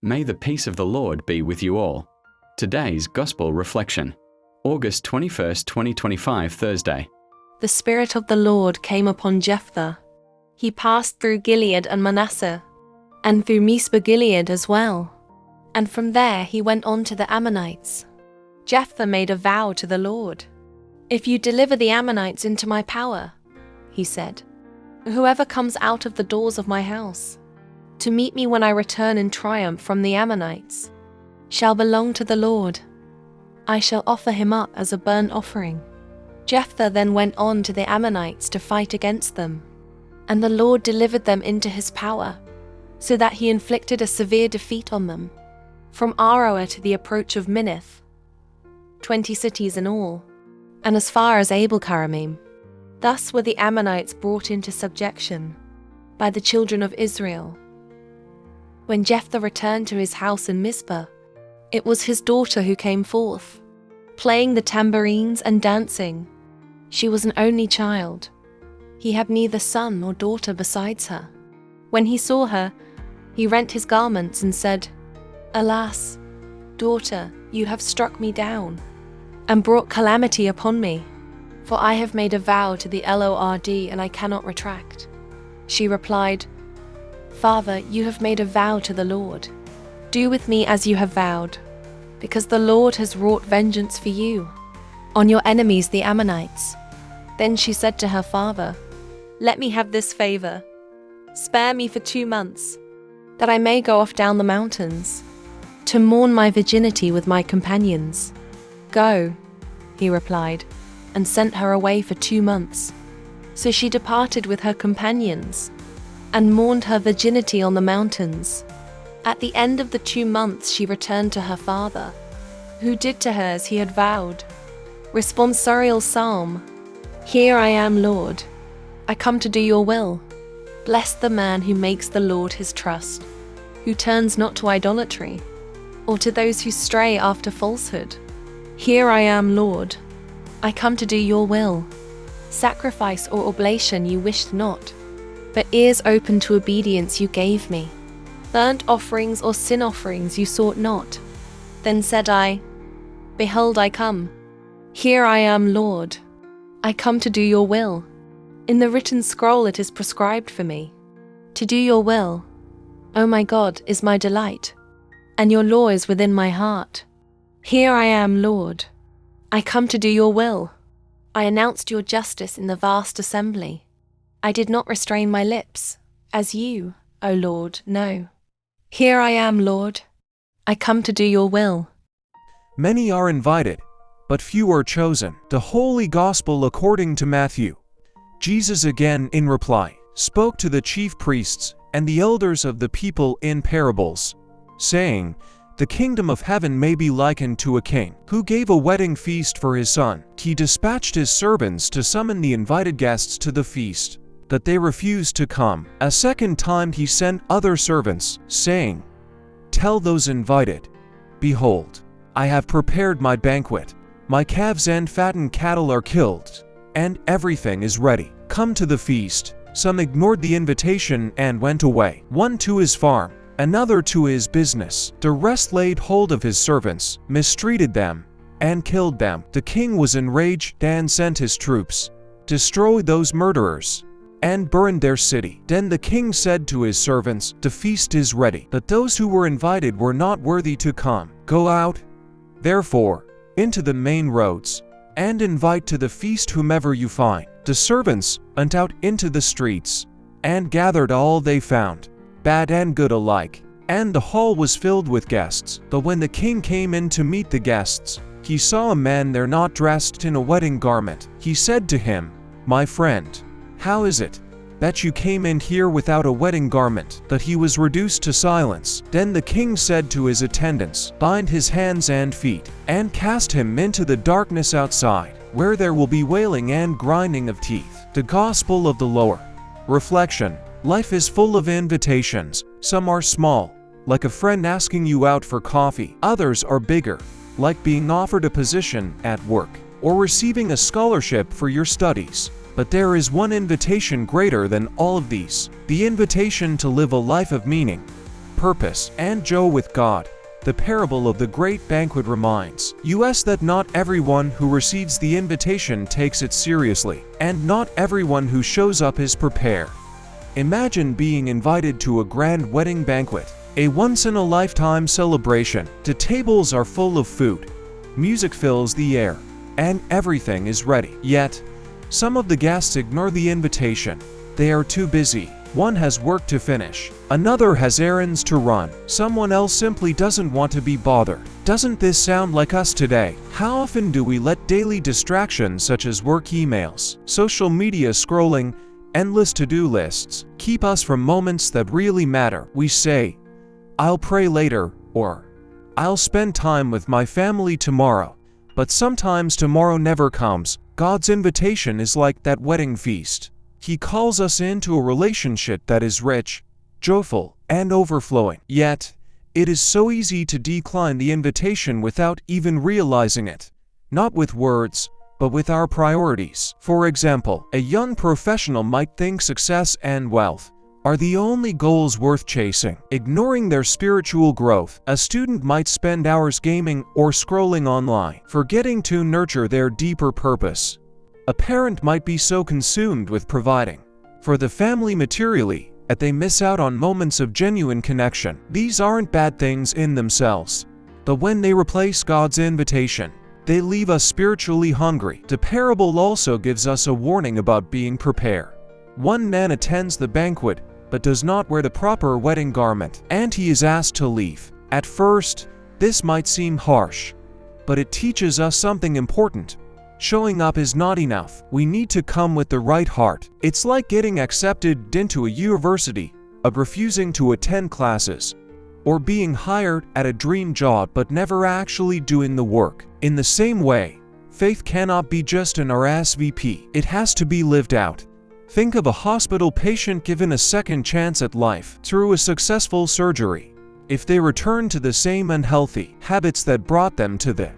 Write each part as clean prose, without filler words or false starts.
May the peace of the Lord be with you all. Today's Gospel Reflection, August 21st, 2025, Thursday. The Spirit of the Lord came upon Jephthah. He passed through Gilead and Manasseh, and through Mizpah-Gilead as well. And from there he went on to the Ammonites. Jephthah made a vow to the Lord. "If you deliver the Ammonites into my power," he said, "whoever comes out of the doors of my house to meet me when I return in triumph from the Ammonites shall belong to the Lord. I shall offer him up as a burnt offering." Jephthah then went on to the Ammonites to fight against them, and the Lord delivered them into his power, so that he inflicted a severe defeat on them, from Aroer to the approach of Minnith, 20 cities in all, and as far as Abel-Keramim. Thus were the Ammonites brought into subjection by the children of Israel. When Jephthah returned to his house in Mizpah, it was his daughter who came forth, playing the tambourines and dancing. She was an only child. He had neither son nor daughter besides her. When he saw her, he rent his garments and said, "Alas, daughter, you have struck me down and brought calamity upon me, for I have made a vow to the Lord and I cannot retract." She replied, "Father, you have made a vow to the Lord. Do with me as you have vowed, because the Lord has wrought vengeance for you on your enemies the Ammonites." Then she said to her father, "Let me have this favor. Spare me for 2 months, that I may go off down the mountains to mourn my virginity with my companions." "Go," he replied, and sent her away for 2 months. So she departed with her companions and mourned her virginity on the mountains. At the end of the 2 months she returned to her father, who did to her as he had vowed. Responsorial Psalm. Here I am, Lord. I come to do your will. Bless the man who makes the Lord his trust, who turns not to idolatry, or to those who stray after falsehood. Here I am, Lord. I come to do your will. Sacrifice or oblation you wished not, but ears open to obedience you gave me. Burnt offerings or sin offerings you sought not. Then said I, "Behold, I come. Here I am, Lord. I come to do your will." In the written scroll it is prescribed for me. To do your will, O my God, is my delight, and your law is within my heart. Here I am, Lord. I come to do your will. I announced your justice in the vast assembly. I did not restrain my lips, as you, O Lord, know. Here I am, Lord. I come to do your will. Many are invited, but few are chosen. The Holy Gospel according to Matthew. Jesus again, in reply, spoke to the chief priests and the elders of the people in parables, saying, "The kingdom of heaven may be likened to a king, who gave a wedding feast for his son. He dispatched his servants to summon the invited guests to the feast, but they refused to come. A second time he sent other servants, saying, 'Tell those invited, behold, I have prepared my banquet. My calves and fattened cattle are killed, and everything is ready. Come to the feast.' Some ignored the invitation and went away, one to his farm, another to his business. The rest laid hold of his servants, mistreated them, and killed them. The king was enraged and sent his troops, destroyed those murderers, and burned their city. Then the king said to his servants, 'The feast is ready, but those who were invited were not worthy to come. Go out, therefore, into the main roads, and invite to the feast whomever you find.' The servants went out into the streets, and gathered all they found, bad and good alike, and the hall was filled with guests. But when the king came in to meet the guests, he saw a man there not dressed in a wedding garment. He said to him, 'My friend, how is it that you came in here without a wedding garment?' But he was reduced to silence. Then the king said to his attendants, 'Bind his hands and feet, and cast him into the darkness outside, where there will be wailing and grinding of teeth.'" The Gospel of the Lord. Reflection. Life is full of invitations. Some are small, like a friend asking you out for coffee. Others are bigger, like being offered a position at work, or receiving a scholarship for your studies. But there is one invitation greater than all of these, the invitation to live a life of meaning. purpose, and Joe with God. The parable of the great banquet reminds us that not everyone who receives the invitation takes it seriously, and not everyone who shows up is prepared. Imagine being invited to a grand wedding banquet, a once-in-a-lifetime celebration. The tables are full of food, music fills the air, and everything is ready. Yet, some of the guests ignore the invitation. They are too busy. One has work to finish. Another has errands to run. Someone else simply doesn't want to be bothered. Doesn't this sound like us today? How often do we let daily distractions such as work emails, social media scrolling, endless to-do lists keep us from moments that really matter? We say, "I'll pray later," or "I'll spend time with my family tomorrow." But sometimes tomorrow never comes. God's invitation is like that wedding feast. He calls us into a relationship that is rich, joyful, and overflowing. Yet, it is so easy to decline the invitation without even realizing it. Not with words, but with our priorities. For example, a young professional might think success and wealth are the only goals worth chasing, ignoring their spiritual growth. A student might spend hours gaming or scrolling online, forgetting to nurture their deeper purpose. A parent might be so consumed with providing for the family materially that they miss out on moments of genuine connection. These aren't bad things in themselves, but when they replace God's invitation, they leave us spiritually hungry. The parable also gives us a warning about being prepared. One man attends the banquet but does not wear the proper wedding garment, and he is asked to leave. At first, this might seem harsh, but it teaches us something important. Showing up is not enough. We need to come with the right heart. It's like getting accepted into a university, but refusing to attend classes, or being hired at a dream job but never actually doing the work. In the same way, faith cannot be just an RSVP. It has to be lived out. Think of a hospital patient given a second chance at life through a successful surgery. If they return to the same unhealthy habits that brought them to the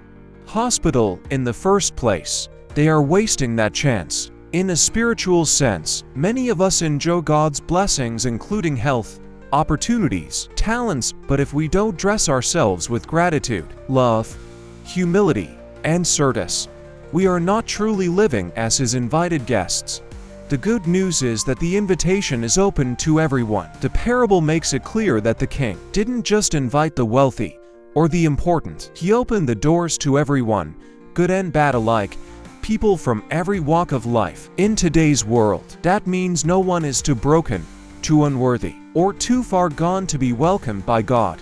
hospital in the first place, they are wasting that chance. In a spiritual sense, many of us enjoy God's blessings, including health, opportunities, talents, but if we don't dress ourselves with gratitude, love, humility, and service, we are not truly living as His invited guests. The good news is that the invitation is open to everyone. The parable makes it clear that the king didn't just invite the wealthy or the important. He opened the doors to everyone, good and bad alike, people from every walk of life. In today's world, that means no one is too broken, too unworthy, or too far gone to be welcomed by God.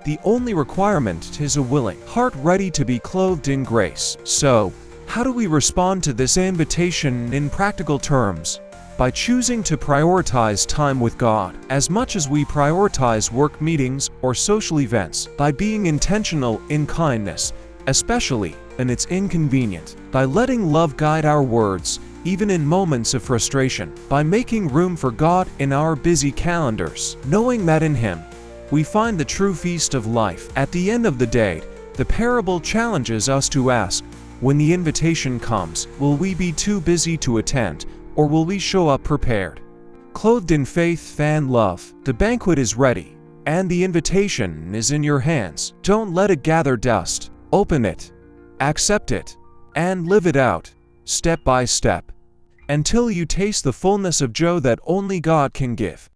The only requirement is a willing heart ready to be clothed in grace. So, how do we respond to this invitation in practical terms? By choosing to prioritize time with God as much as we prioritize work meetings or social events. By being intentional in kindness, especially when it's inconvenient. By letting love guide our words, even in moments of frustration. By making room for God in our busy calendars, knowing that in Him we find the true feast of life. At the end of the day, the parable challenges us to ask, when the invitation comes, will we be too busy to attend, or will we show up prepared? Clothed in faith and love, the banquet is ready, and the invitation is in your hands. Don't let it gather dust. Open it, accept it, and live it out, step by step, until you taste the fullness of joy that only God can give.